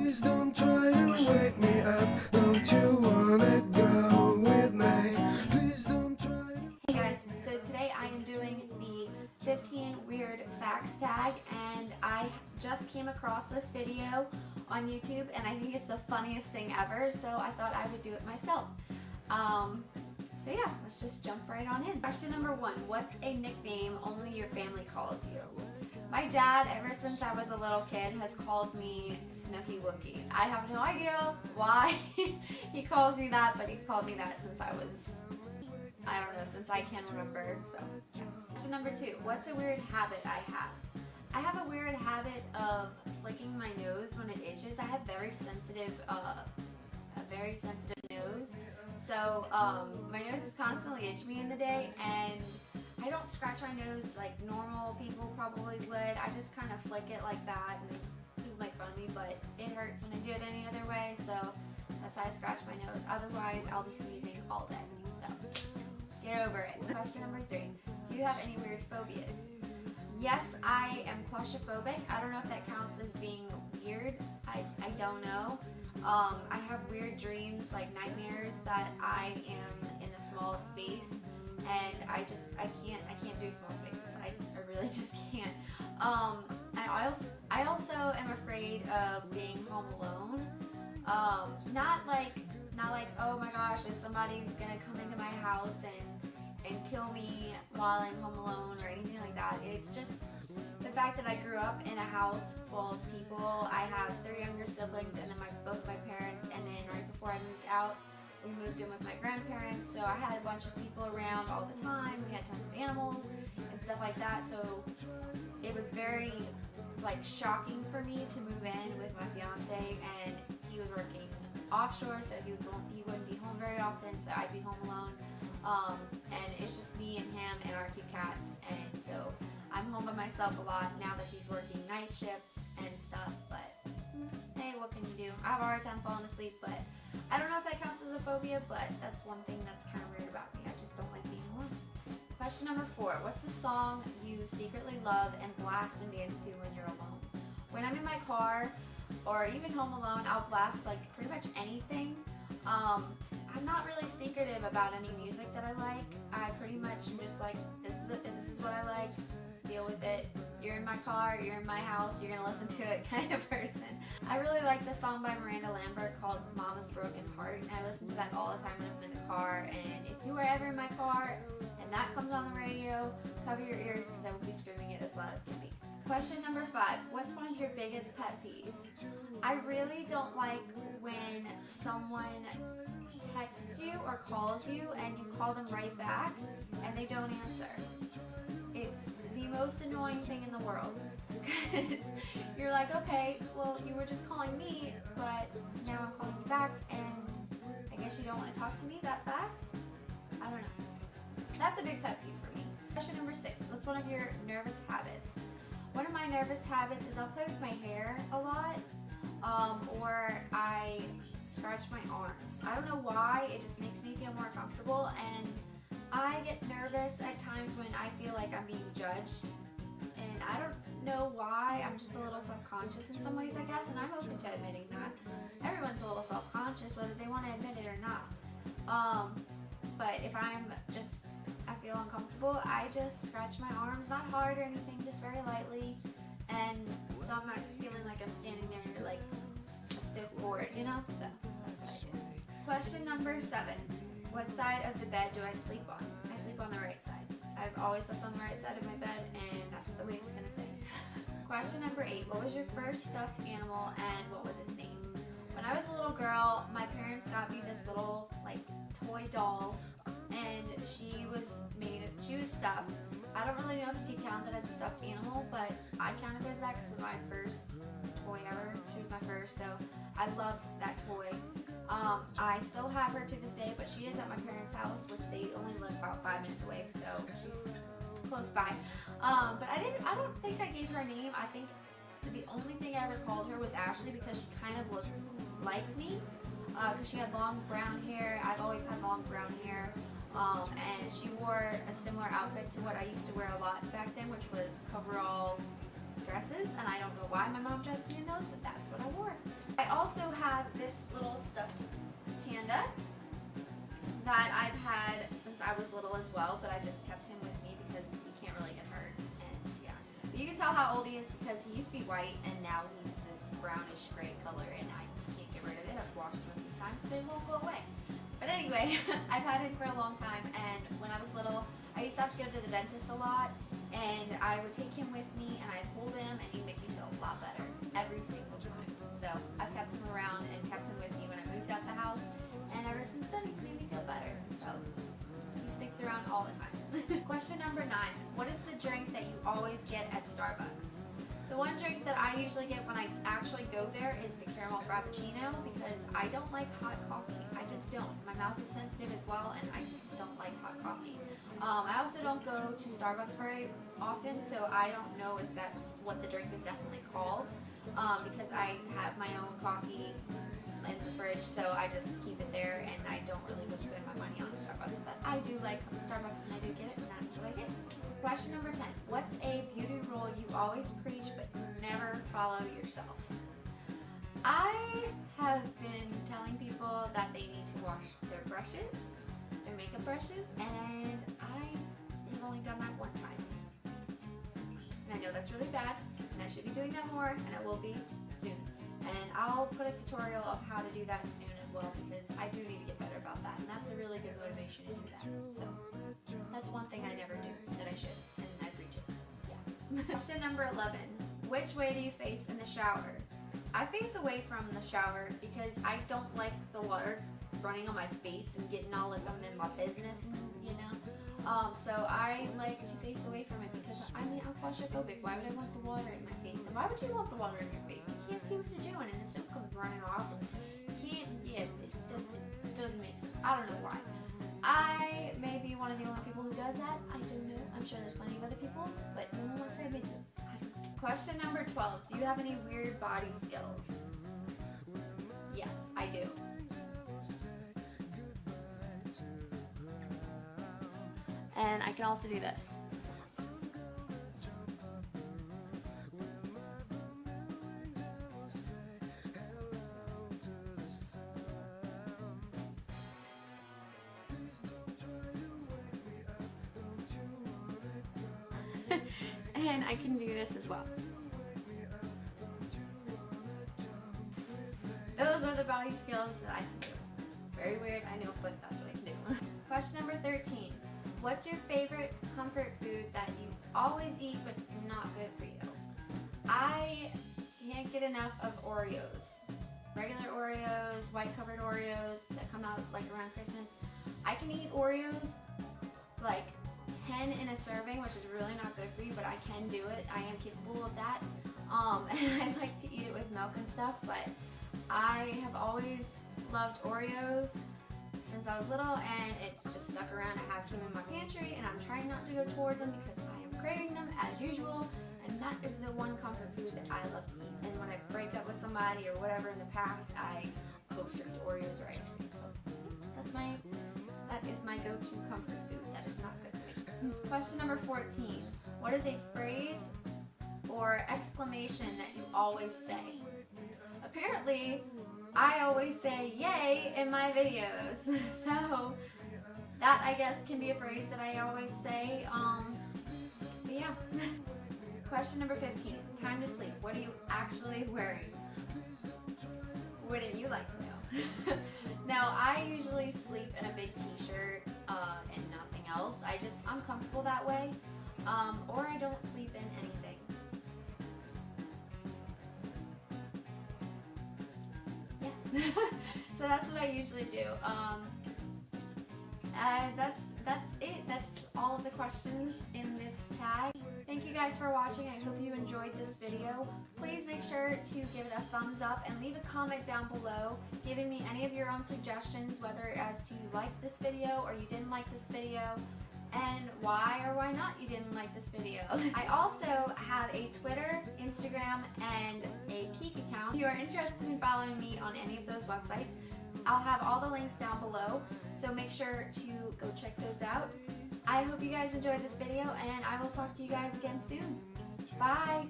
Please don't try to wake me up. Don't you wanna go with me? Please don't try to... Hey guys, so today I am doing the 15 weird facts tag, and I just came across this video on YouTube and I think it's the funniest thing ever, so I thought I would do it myself. So yeah, let's just jump right on in. Question number 1, what's a nickname only your family calls you? My dad, ever since I was a little kid, has called me Snooky Wookie. I have no idea why he calls me that, but he's called me that since I was, I don't know, since I can remember, so yeah. Question number 2, what's a weird habit I have? I have a weird habit of flicking my nose when it itches. I have a very sensitive nose, so my nose is constantly itching me in the day, and I don't scratch my nose like normal people probably would. I just kind of flick it like that, and people make fun of me, but it hurts when I do it any other way, so that's why I scratch my nose. Otherwise, I'll be sneezing all day, so get over it. Question number 3, do you have any weird phobias? Yes, I am claustrophobic. I don't know if that counts as being weird. I don't know. I have weird dreams, like nightmares, that I am in a small space, and I can't do small spaces. I really just can't. And I also am afraid of being home alone. Not like oh my gosh, is somebody gonna come into my house and kill me while I'm home alone or anything like that. It's just the fact that I grew up in a house full of people. I have 3 younger siblings, and then both my parents, and then right before I moved out, we moved in with my grandparents, so I had a bunch of people around all the time. We had tons of animals and stuff like that, so it was very shocking for me to move in with my fiance, and he was working offshore, so he wouldn't be home very often, so I'd be home alone. And it's just me and him and our 2 cats, and so I'm home by myself a lot now that he's working night shifts and stuff, but hey, what can you do? I have a hard time falling asleep, but I don't know if that counts as a phobia, but that's one thing that's kind of weird about me. I just don't like being alone. Question number 4, what's a song you secretly love and blast and dance to when you're alone? When I'm in my car or even home alone, I'll blast pretty much anything. I'm not really secretive about any music that I like. I pretty much am just like, this is what I like, deal with it. You're in my car, you're in my house, you're gonna listen to it kind of person. I really like the song by Miranda Lambert called Mama's Broken Heart, and I listen to that all the time when I'm in the car, and if you were ever in my car and that comes on the radio, cover your ears because I will be screaming it as loud as can be. Question number 5, what's one of your biggest pet peeves? I really don't like when someone texts you or calls you and you call them right back and they don't answer. It's the most annoying thing in the world, because you're like, okay, well, you were just calling me, but now I'm calling you back, and I guess you don't want to talk to me that fast? I don't know. That's a big pet peeve for me. Question number 6, what's one of your nervous habits? One of my nervous habits is I'll play with my hair a lot, or I scratch my arms. I don't know why, it just makes me feel more comfortable, and I get nervous at times when I feel like I'm being judged, and I don't know why. I'm just a little self-conscious in some ways, I guess, and I'm open to admitting that. Everyone's a little self-conscious, whether they want to admit it or not. But if I feel uncomfortable, I just scratch my arms, not hard or anything, just very lightly, and so I'm not feeling like I'm standing there like a stiff board, you know? So that's what I do. Question number 7. What side of the bed do I sleep on? I sleep on the right side. I've always slept on the right side of my bed, and that's the way it's gonna stay. Question number 8. What was your first stuffed animal, and what was its name? When I was a little girl, my parents got me this little toy doll, and she was stuffed. I don't really know if you could count that as a stuffed animal, but I counted as that because of my first toy ever. She was my first, so I loved that toy. I still have her to this day, but she is at my parents' house, which they only live about 5 minutes away, so she's close by. But I don't think I gave her a name. I think the only thing I ever called her was Ashley, because she kind of looked like me, because she had long brown hair. I've always had long brown hair. And she wore a similar outfit to what I used to wear a lot back then, which was coverall dresses, and I don't know why my mom dressed me in those, but that's what I wore. I also have this little stuffed panda that I've had since I was little as well, but I just kept him with me because he can't really get hurt. And yeah, but you can tell how old he is because he used to be white and now he's this brownish gray color, and I can't get rid of it. I've washed him a few times, but it won't go away. But anyway, I've had him for a long time, and when I was little, I used to have to go to the dentist a lot, and I would take him with me and I'd hold him and he'd make me feel a lot better every single time. So I've kept him around and kept him with me when I moved out the house, and ever since then he's made me feel better. So he sticks around all the time. Question number 9. What is the drink that you always get at Starbucks? The one drink that I usually get when I actually go there is the caramel frappuccino because I don't like hot coffee. I just don't. My mouth is sensitive as well, and I just don't like hot coffee. I also don't go to Starbucks very often, so I don't know if that's what the drink is definitely called because I have my own coffee in the fridge, so I just keep it there, and I don't really go spend my money on Starbucks. But I do like Starbucks when I do get it, and that's what I get. Question number 10. What's a beauty rule you always preach but never follow yourself? I have been telling people that they need to wash their brushes, their makeup brushes, and I have only done that one time. And I know that's really bad, and I should be doing that more, and I will be soon. And I'll put a tutorial of how to do that soon as well, because I do need to get better about that, and that's a really good motivation to do that. So that's one thing I never do that I should, and I preach it. So, yeah. Question number 11. Which way do you face in the shower? I face away from the shower because I don't like the water running on my face and getting all up in my business, and you know. So I like to face away from it because I'm claustrophobic. Why would I want the water in my face? And why would you want the water in your face? You can't see what you're doing, and the soap comes running off. And you can't. Yeah, it doesn't make sense. I don't know why. I may be one of the only people who does that. I don't know. I'm sure there's plenty of other people, but no one wants to admit to. I don't know. Question number 12. Do you have any weird body skills? Yes, I do. And I can also do this. And I can do this as well. Those are the body skills that I can do. It's very weird, I know, but that's what I can do. Question number 13. What's your favorite comfort food that you always eat but it's not good for you? I can't get enough of Oreos. Regular Oreos, white covered Oreos that come out like around Christmas. I can eat Oreos like 10 in a serving, which is really not good for you, but I can do it. I am capable of that. And I like to eat it with milk and stuff, but I have always loved Oreos since I was little, and it's just stuck around. I have some in my pantry, and I'm trying not to go towards them because I am craving them as usual, and that is the one comfort food that I love to eat. And when I break up with somebody or whatever in the past, I go straight to Oreos or ice cream. So that is my go-to comfort food that is not good for me. Question number 14. What is a phrase or exclamation that you always say? Apparently, I always say yay in my videos. So that, I guess, can be a phrase that I always say. But yeah. Question number 15. Time to sleep. What are you actually wearing? Wouldn't you like to know? Now, I usually sleep in a big t-shirt and nothing else. I'm comfortable that way. Or I don't sleep in anything. So that's what I usually do. That's it. That's all of the questions in this tag. Thank you guys for watching. I hope you enjoyed this video. Please make sure to give it a thumbs up and leave a comment down below giving me any of your own suggestions, whether as to you liked this video or you didn't like this video, and why or why not you didn't like this video. I also have a Twitter, Instagram, and a Keek account. If you are interested in following me on any of those websites, I'll have all the links down below, so make sure to go check those out. I hope you guys enjoyed this video, and I will talk to you guys again soon. Bye!